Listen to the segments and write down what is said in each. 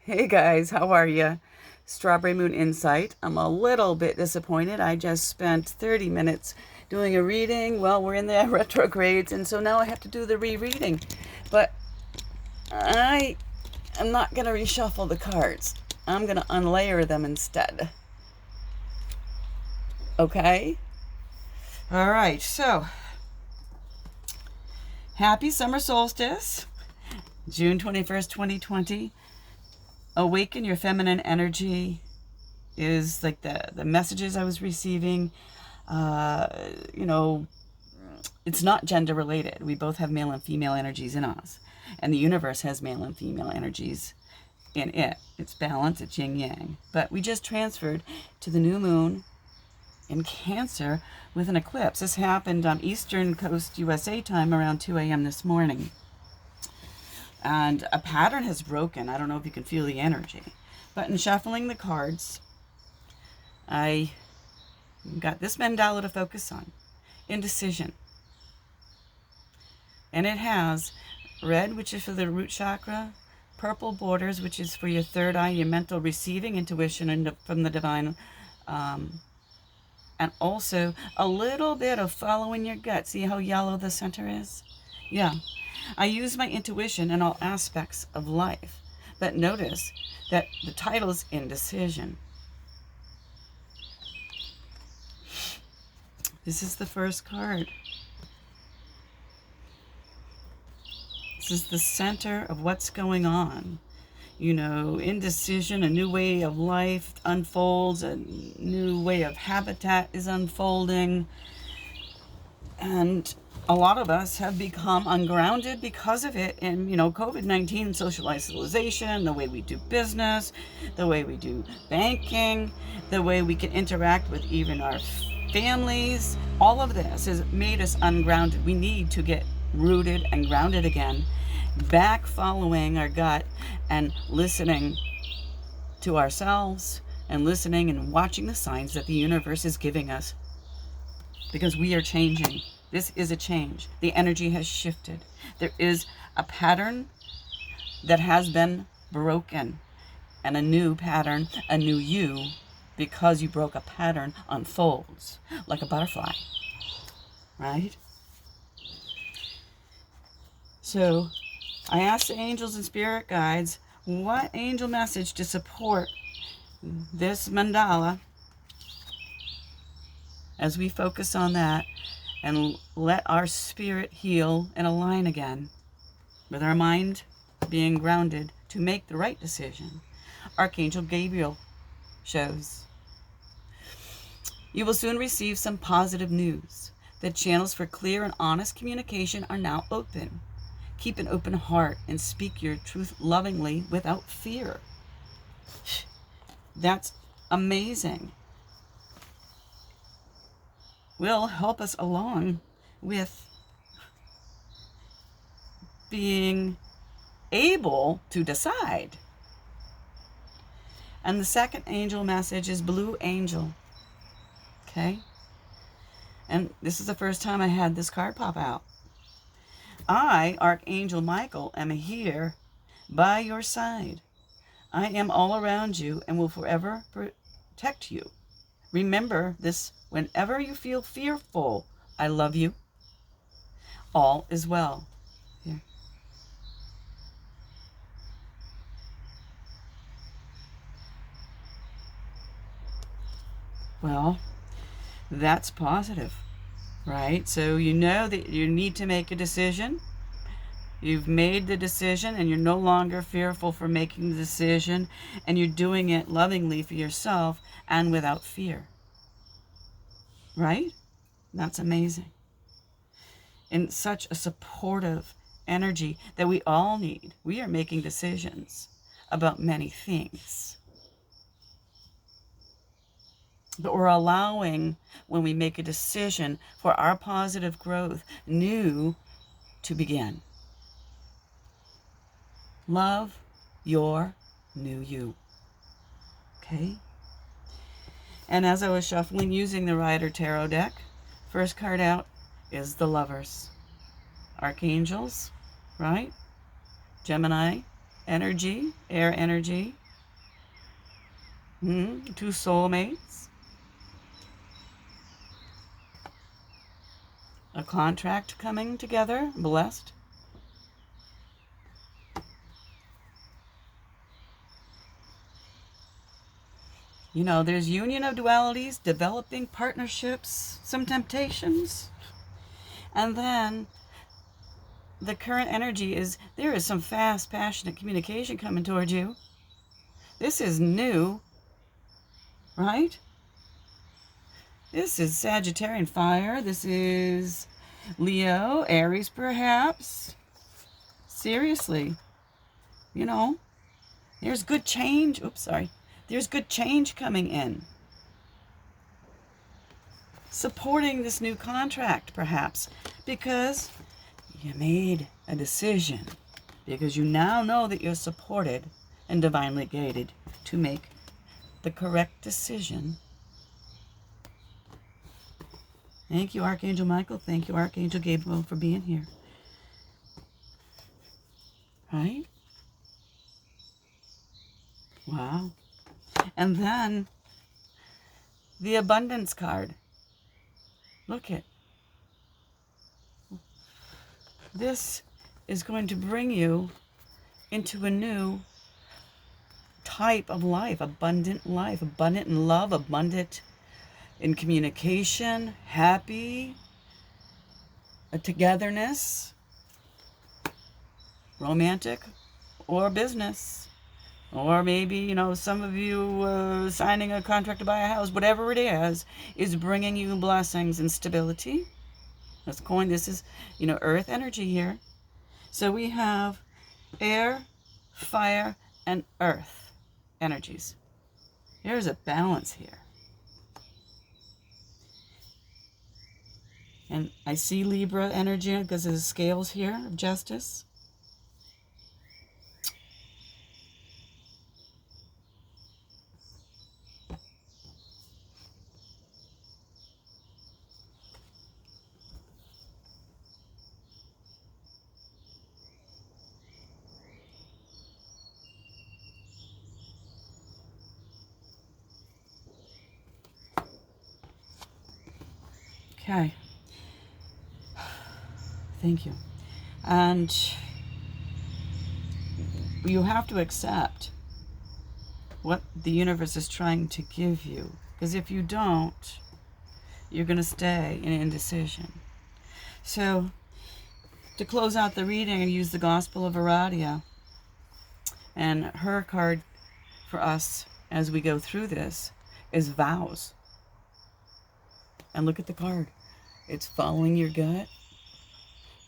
Hey guys, how are you? Strawberry Moon Insight. I'm a little bit disappointed. I just spent 30 minutes doing a reading. Well, we're in the retrogrades, and so now I have to do the rereading. But I am not going to reshuffle the cards. I'm going to unlayer them instead. Okay? All right, so happy summer solstice, June 21st, 2020. Awaken your feminine energy is like the messages I was receiving. You know, it's not gender related. We both have male and female energies in us, and the universe has male and female energies in it. It's balance, it's yin yang. But we just transferred to the new moon in Cancer with an eclipse. This happened on Eastern Coast USA time around 2 a.m. this morning. And a pattern has broken. I don't know if you can feel the energy. But in shuffling the cards, I got this mandala to focus on. Indecision. And it has red, which is for the root chakra, purple borders, which is for your third eye, your mental receiving intuition and from the divine, and also a little bit of following your gut. See how yellow the center is? Yeah. I use my intuition in all aspects of life. But notice that the title is Indecision. This is the first card. This is the center of what's going on. You know, indecision, a new way of life unfolds, a new way of habitat is unfolding. And a lot of us have become ungrounded because of it. And, you know, COVID-19, social isolation, the way we do business, the way we do banking, the way we can interact with even our families, all of this has made us ungrounded. We need to get rooted and grounded again, back following our gut and listening to ourselves and listening and watching the signs that the universe is giving us, because we are changing. This is a change. The energy has shifted. There is a pattern that has been broken, and a new pattern, a new you, because you broke a pattern, unfolds like a butterfly, right? So I asked the angels and spirit guides what angel message to support this mandala as we focus on that and let our spirit heal and align again with our mind being grounded to make the right decision. Archangel Gabriel shows, you will soon receive some positive news. The channels for clear and honest communication are now open. Keep an open heart and speak your truth lovingly without fear. That's amazing. Will help us along with being able to decide. And the second angel message is Blue Angel. Okay? And this is the first time I had this card pop out. I, Archangel Michael, am here by your side. I am all around you and will forever protect you. Remember this whenever you feel fearful. I love you. All is well. Here. Well, that's positive, right? So you know that you need to make a decision. You've made the decision and you're no longer fearful for making the decision, and you're doing it lovingly for yourself and without fear. Right? That's amazing. And such a supportive energy that we all need. We are making decisions about many things. But we're allowing, when we make a decision, for our positive growth, new, to begin. Love your new you. Okay? And as I was shuffling using the Rider Tarot deck, first card out is the Lovers. Archangels, right? Gemini, energy, air energy. Two soulmates. A contract coming together, blessed. You know, there's union of dualities, developing partnerships, some temptations. And then the current energy is, there is some fast, passionate communication coming towards you. This is new, right? This is Sagittarian fire. This is Leo, Aries perhaps. Seriously, you know, there's good change. Oops, sorry. There's good change coming in. Supporting this new contract, perhaps, because you made a decision. Because you now know that you're supported and divinely guided to make the correct decision. Thank you, Archangel Michael. Thank you, Archangel Gabriel, for being here. Right? Wow. And then the abundance card. Look at this is going to bring you into a new type of life, abundant in love, abundant in communication, happy, a togetherness, romantic or business. Or maybe, you know, some of you signing a contract to buy a house, whatever it is bringing you blessings and stability. Let's coin, this is, you know, earth energy here. So we have air, fire, and earth energies. There's a balance here. And I see Libra energy because of the scales here of justice. Okay. Thank you. And you have to accept what the universe is trying to give you. Because if you don't, you're going to stay in indecision. So, to close out the reading, I use the Gospel of Aradia. And her card for us as we go through this is vows. And look at the card. It's following your gut.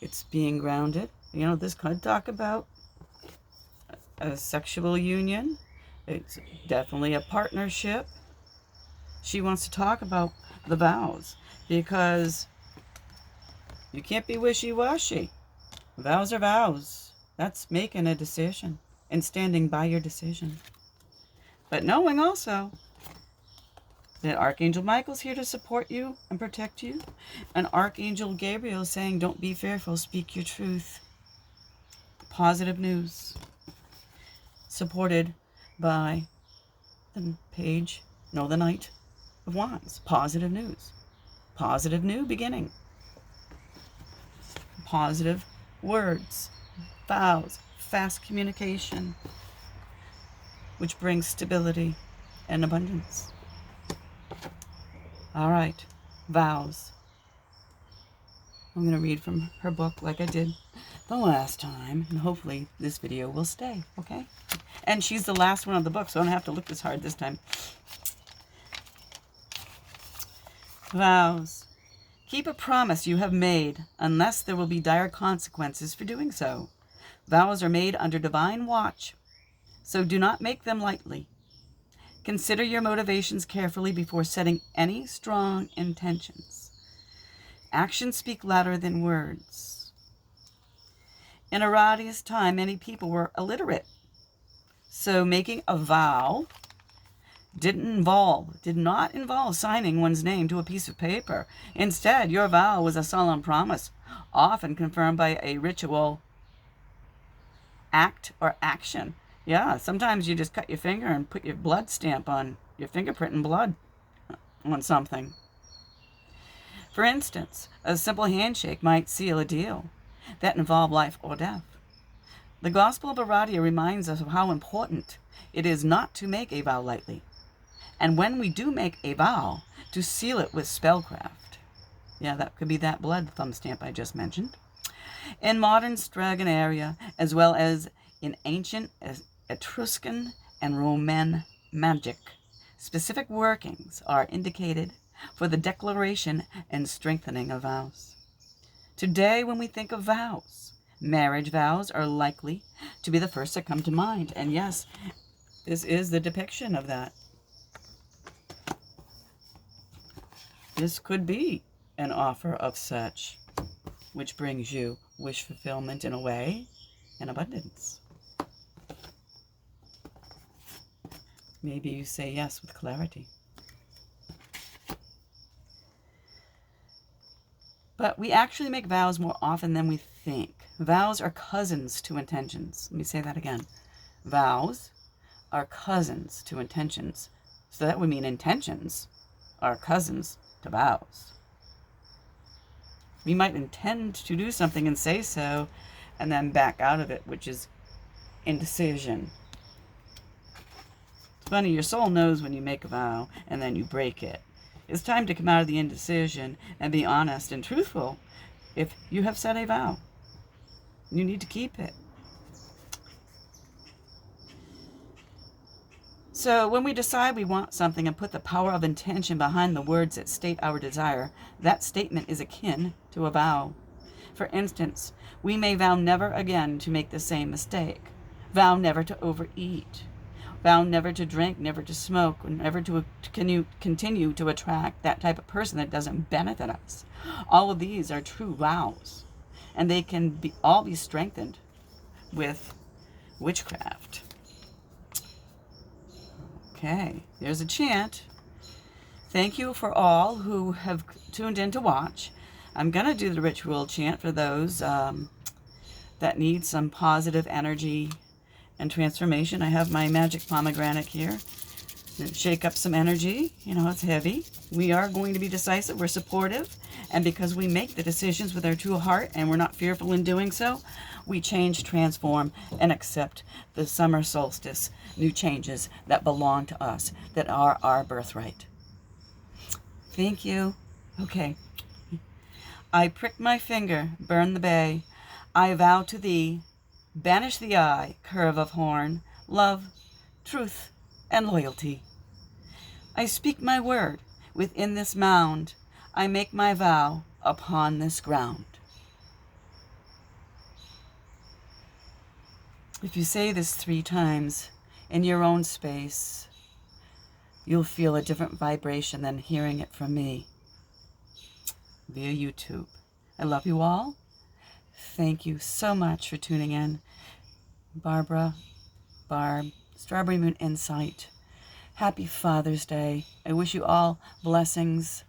It's being grounded. You know, this could talk about a sexual union. It's definitely a partnership. She wants to talk about the vows because you can't be wishy-washy. Vows are vows. That's making a decision and standing by your decision. But knowing also that Archangel Michael's here to support you and protect you. And Archangel Gabriel is saying, don't be fearful, speak your truth. Positive news. Supported by the the Knight of Wands. Positive news. Positive new beginning. Positive words. Vows. Fast communication. Which brings stability and abundance. All right, vows. I'm going to read from her book like I did the last time, and hopefully this video will stay, okay? And she's the last one of the book, so I don't have to look this hard this time. Vows. Keep a promise you have made, unless there will be dire consequences for doing so. Vows are made under divine watch, so do not make them lightly. Consider your motivations carefully before setting any strong intentions. Actions speak louder than words. In Aradia's time, many people were illiterate. So making a vow did not involve signing one's name to a piece of paper. Instead, your vow was a solemn promise, often confirmed by a ritual act or action. Yeah, sometimes you just cut your finger and put your blood stamp on your fingerprint and blood on something. For instance, a simple handshake might seal a deal that involved life or death. The Gospel of Aradia reminds us of how important it is not to make a vow lightly, and when we do make a vow, to seal it with spellcraft. Yeah, that could be that blood thumb stamp I just mentioned. In modern Stragan area, as well as in ancient Etruscan and Roman magic, specific workings are indicated for the declaration and strengthening of vows. Today, when we think of vows, marriage vows are likely to be the first that come to mind. And yes, this is the depiction of that. This could be an offer of such, which brings you wish fulfillment in a way and abundance. Maybe you say yes with clarity. But we actually make vows more often than we think. Vows are cousins to intentions. Let me say that again. Vows are cousins to intentions. So that would mean intentions are cousins to vows. We might intend to do something and say so, and then back out of it, which is indecision. It's funny, your soul knows when you make a vow and then you break it. It's time to come out of the indecision and be honest and truthful. If you have set a vow, you need to keep it. So when we decide we want something and put the power of intention behind the words that state our desire, that statement is akin to a vow. For instance, we may vow never again to make the same mistake, vow never to overeat, vow never to drink, never to smoke, never to continue to attract that type of person that doesn't benefit us. All of these are true vows, and they can all be strengthened with witchcraft. Okay, there's a chant. Thank you for all who have tuned in to watch. I'm going to do the ritual chant for those that need some positive energy and transformation. I have my magic pomegranate here. Shake up some energy. You know, it's heavy. We are going to be decisive. We're supportive. And because we make the decisions with our true heart and we're not fearful in doing so, we change, transform, and accept the summer solstice, new changes that belong to us, that are our birthright. Thank you. Okay. I prick my finger, burn the bay. I vow to thee, banish the eye, curve of horn, love, truth, and loyalty. I speak my word within this mound. I make my vow upon this ground. If you say this 3 times in your own space, you'll feel a different vibration than hearing it from me via YouTube. I love you all. Thank you so much for tuning in. Barbara, Barb, Strawberry Moon Insight. Happy Father's Day. I wish you all blessings.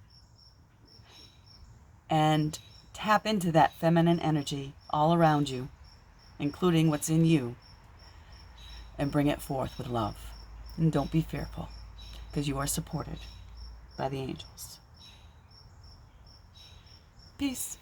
And tap into that feminine energy all around you, including what's in you, and bring it forth with love. And don't be fearful, because you are supported by the angels. Peace.